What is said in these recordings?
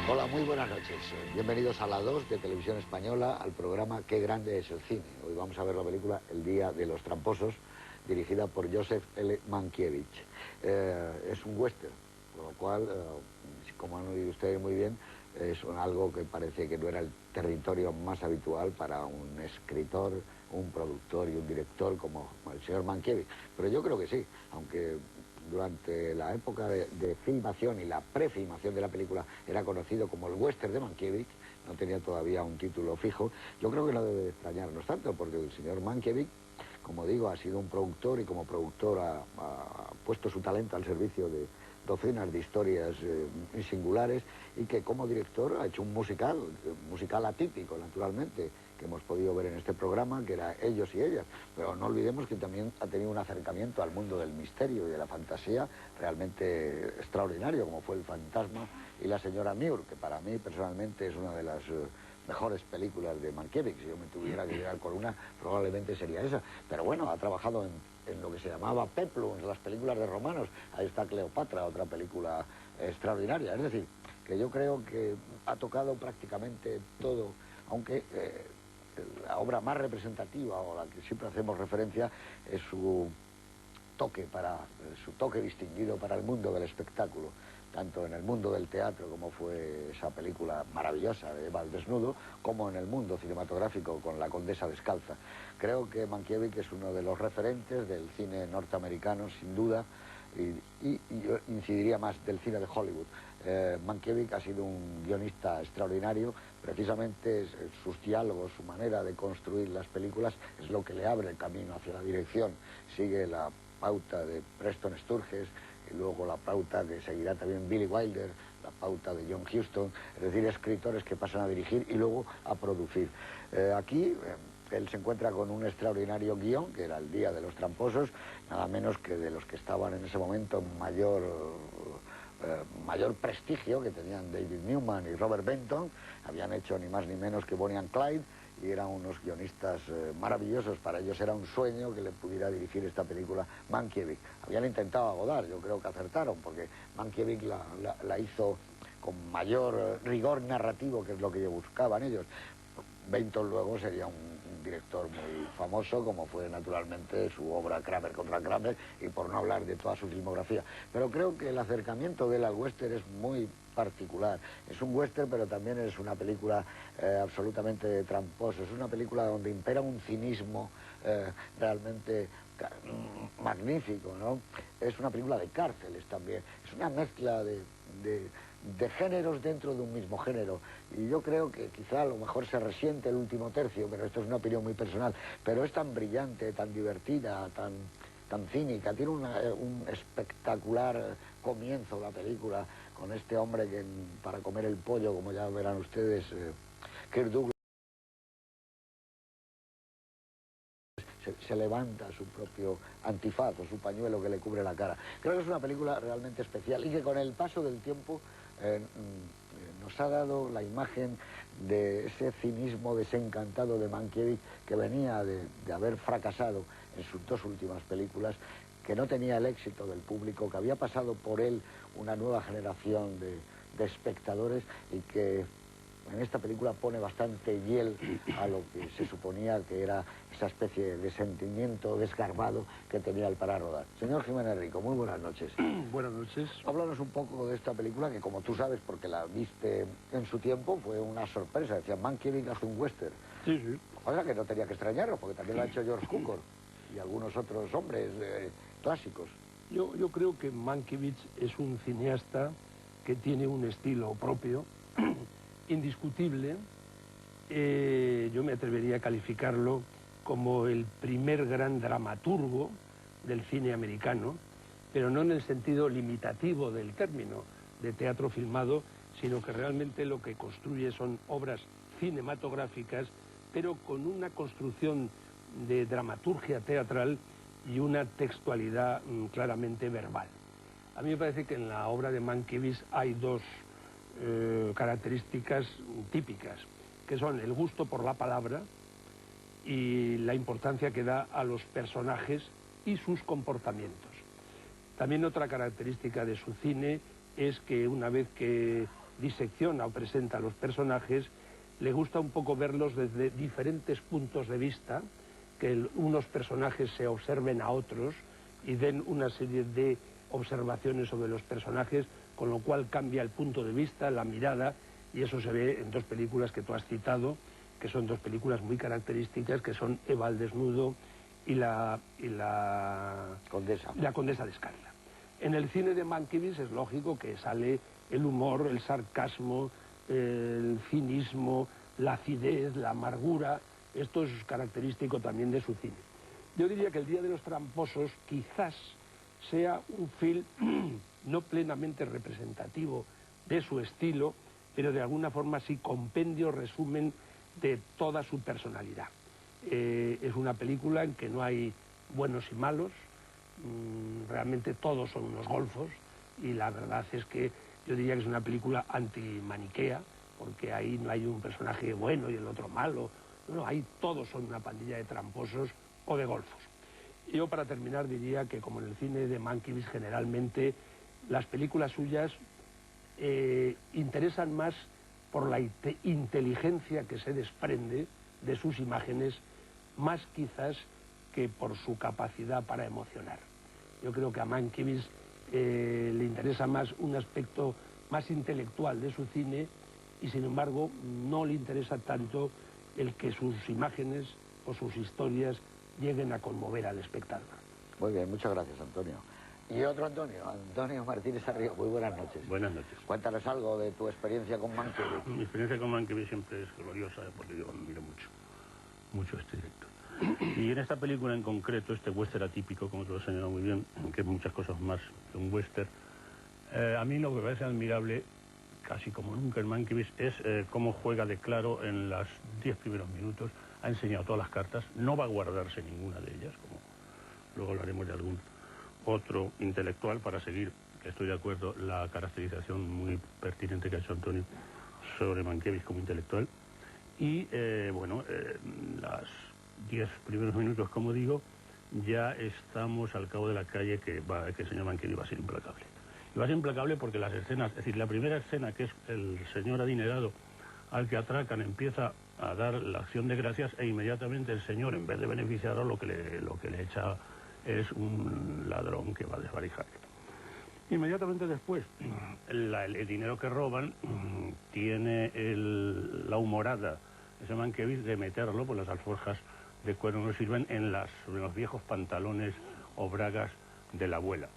Hola, muy buenas noches. Bienvenidos a la 2 de Televisión Española, al programa Qué grande es el cine. Hoy vamos a ver la película El día de los tramposos, dirigida por Joseph L. Mankiewicz. Es un western, con lo cual, como han oído ustedes muy bien, es algo que parece que no era el territorio más habitual para un escritor, un productor y un director como el señor Mankiewicz. Pero yo creo que sí, aunque durante la época de filmación y la prefilmación de la película era conocido como el western de Mankiewicz, no tenía todavía un título fijo. Yo creo que no debe extrañarnos tanto, porque el señor Mankiewicz, como digo, ha sido un productor y como productor ha puesto su talento al servicio de docenas de historias singulares, y que como director ha hecho un musical atípico, naturalmente, que hemos podido ver en este programa, que era Ellos y Ellas. Pero no olvidemos que también ha tenido un acercamiento al mundo del misterio y de la fantasía realmente extraordinario, como fue El fantasma y la señora Muir, que para mí personalmente es una de las mejores películas de Mankiewicz. Si yo me tuviera que quedar con una, probablemente sería esa. Pero bueno, ha trabajado en lo que se llamaba Peplum, las películas de romanos. Ahí está Cleopatra, otra película extraordinaria. Es decir, que yo creo que ha tocado prácticamente todo, aunque la obra más representativa, o la que siempre hacemos referencia, es su toque distinguido para el mundo del espectáculo, tanto en el mundo del teatro, como fue esa película maravillosa de Eva al desnudo, como en el mundo cinematográfico con La condesa descalza. Creo que Mankiewicz es uno de los referentes del cine norteamericano, sin duda, y yo incidiría más del cine de Hollywood. Mankiewicz ha sido un guionista extraordinario. Precisamente sus diálogos, su manera de construir las películas es lo que le abre el camino hacia la dirección. Sigue la pauta de Preston Sturges y luego la pauta que seguirá también Billy Wilder, la pauta de John Huston, es decir, escritores que pasan a dirigir y luego a producir. Aquí él se encuentra con un extraordinario guión, que era El día de los tramposos, nada menos que de los que estaban en ese momento mayor prestigio, que tenían David Newman y Robert Benton. Habían hecho ni más ni menos que Bonnie and Clyde, y eran unos guionistas maravillosos. Para ellos era un sueño que le pudiera dirigir esta película Mankiewicz. Habían intentado a Godard, yo creo que acertaron, porque Mankiewicz la hizo con mayor rigor narrativo, que es lo que buscaban ellos. Benton luego sería un director muy famoso, como fue naturalmente su obra Kramer contra Kramer, y por no hablar de toda su filmografía. Pero creo que el acercamiento de él al western es muy particular. Es un western, pero también es una película absolutamente tramposa. Es una película donde impera un cinismo realmente magnífico, ¿no? Es una película de cárceles también. Es una mezcla de géneros dentro de un mismo género, y yo creo que quizá a lo mejor se resiente el último tercio, pero esto es una opinión muy personal, pero es tan brillante, tan divertida, tan cínica, tiene un espectacular comienzo la película, con este hombre que para comer el pollo, como ya verán ustedes, Kirk Douglas, se levanta su propio antifaz o su pañuelo que le cubre la cara. Creo que es una película realmente especial, y que con el paso del tiempo nos ha dado la imagen de ese cinismo desencantado de Mankiewicz, que venía de haber fracasado en sus dos últimas películas, que no tenía el éxito del público, que había pasado por él una nueva generación de espectadores, y que en esta película pone bastante hiel a lo que se suponía que era esa especie de sentimiento desgarbado que tenía él para rodar. Señor Jiménez Rico, muy buenas noches. Buenas noches. Háblanos un poco de esta película, que como tú sabes, porque la viste en su tiempo, fue una sorpresa. Decía, Mankiewicz hace un western. Sí, sí. Cosa que no tenía que extrañarlo, porque también lo ha hecho George Cukor y algunos otros hombres clásicos. Yo creo que Mankiewicz es un cineasta que tiene un estilo propio, indiscutible. Yo me atrevería a calificarlo como el primer gran dramaturgo del cine americano, pero no en el sentido limitativo del término de teatro filmado, sino que realmente lo que construye son obras cinematográficas, pero con una construcción de dramaturgia teatral y una textualidad claramente verbal. A mí me parece que en la obra de Mankiewicz hay dos características típicas, que son el gusto por la palabra y la importancia que da a los personajes y sus comportamientos. También otra característica de su cine es que una vez que disecciona o presenta a los personajes, le gusta un poco verlos desde diferentes puntos de vista, que unos personajes se observen a otros y den una serie de observaciones sobre los personajes, con lo cual cambia el punto de vista, la mirada, y eso se ve en dos películas que tú has citado, que son dos películas muy características, que son Eva al desnudo y la Condesa de Escarla. En el cine de Mankiewicz es lógico que sale el humor, el sarcasmo, el cinismo, la acidez, la amargura. Esto es característico también de su cine. Yo diría que El Día de los Tramposos quizás sea un film no plenamente representativo de su estilo, pero de alguna forma sí compendio, resumen de toda su personalidad. Es una película en que no hay buenos y malos, realmente todos son unos golfos, y la verdad es que yo diría que es una película antimaniquea, porque ahí no hay un personaje bueno y el otro malo, no, ahí todos son una pandilla de tramposos o de golfos. Yo, para terminar, diría que, como en el cine de Mankiewicz, generalmente las películas suyas interesan más por la inteligencia que se desprende de sus imágenes, más quizás que por su capacidad para emocionar. Yo creo que a Mankiewicz le interesa más un aspecto más intelectual de su cine, y sin embargo no le interesa tanto el que sus imágenes o sus historias lleguen a conmover al espectador. Muy bien, muchas gracias, Antonio. Y otro Antonio, Antonio Martínez Arriba, muy buenas noches. Buenas noches. Cuéntanos algo de tu experiencia con Mankiewicz. Mi experiencia con Mankiewicz siempre es gloriosa, porque yo admiro mucho este director. Y en esta película en concreto, este western atípico, como tú lo has señalado muy bien, que es muchas cosas más que un western, a mí lo que me parece admirable, casi como nunca en Mankiewicz, es cómo juega de claro en los 10 primeros minutos. Ha enseñado todas las cartas, no va a guardarse ninguna de ellas, como luego hablaremos de algún otro intelectual para seguir, que estoy de acuerdo, la caracterización muy pertinente que ha hecho Antonio sobre Mankiewicz como intelectual. Y bueno, los 10 primeros minutos, como digo, ya estamos al cabo de la calle que el señor Mankiewicz va a ser implacable. Y va a ser implacable porque las escenas, es decir, la primera escena, que es el señor adinerado al que atracan, empieza a dar la acción de gracias, e inmediatamente el señor, en vez de beneficiarlo, lo que le echa es un ladrón que va a desvalijar. Inmediatamente después, el dinero que roban tiene la humorada, ese Mankiewicz, de meterlo, pues las alforjas de cuero no sirven, en los viejos pantalones o bragas de la abuela.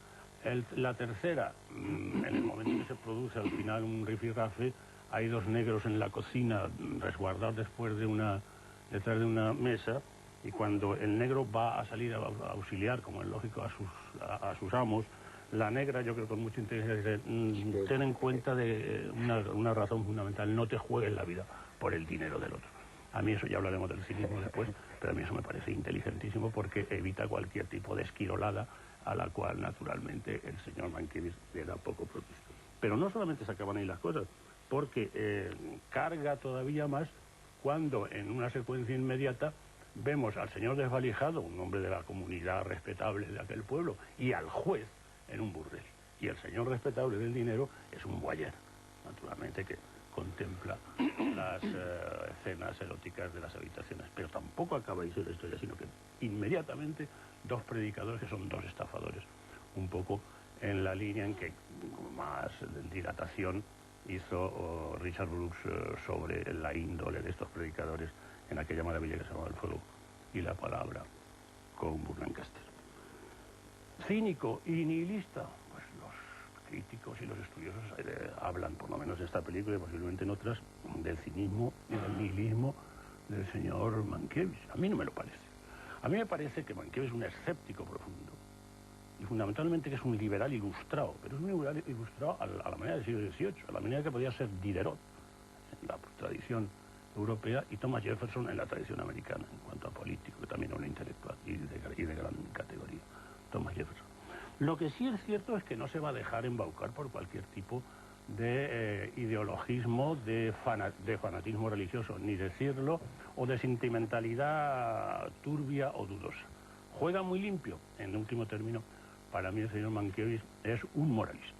La tercera, en el momento que se produce al final un rifirrafe, hay dos negros en la cocina resguardados detrás de una mesa, y cuando el negro va a salir a auxiliar, como es lógico, a sus amos, la negra, yo creo que con mucha inteligencia, dice, ten en cuenta de una razón fundamental: no te juegues la vida por el dinero del otro. A mí eso, ya hablaremos del cinismo después, pero a mí eso me parece inteligentísimo, porque evita cualquier tipo de esquirolada a la cual, naturalmente, el señor Mankiewicz le da poco propicio. Pero no solamente se acaban ahí las cosas, porque carga todavía más cuando, en una secuencia inmediata, vemos al señor desvalijado, un hombre de la comunidad respetable de aquel pueblo, y al juez en un burdel. Y el señor respetable del dinero es un voyeur, naturalmente, que contempla las escenas eróticas de las habitaciones. Pero tampoco acaba ahí la historia, sino que inmediatamente dos predicadores, que son dos estafadores, un poco en la línea en que más dilatación hizo Richard Brooks sobre la índole de estos predicadores en aquella maravilla que se llama El fuego y la palabra, con Burt Lancaster. Cínico y nihilista, pues los críticos y los estudiosos hablan, por lo menos en esta película y posiblemente en otras, del cinismo y del nihilismo del señor Mankiewicz. A mí no me lo parece. A mí me parece que Mankiewicz es un escéptico profundo, y fundamentalmente que es un liberal ilustrado, pero es un liberal ilustrado a la manera del siglo XVIII, a la manera que podía ser Diderot en la tradición europea y Thomas Jefferson en la tradición americana, en cuanto a político, que también era un intelectual y de gran categoría, Thomas Jefferson. Lo que sí es cierto es que no se va a dejar embaucar por cualquier tipo de ideologismo, de fanatismo religioso, ni decirlo, o de sentimentalidad turbia o dudosa. Juega muy limpio. En último término, para mí el señor Mankiewicz es un moralista.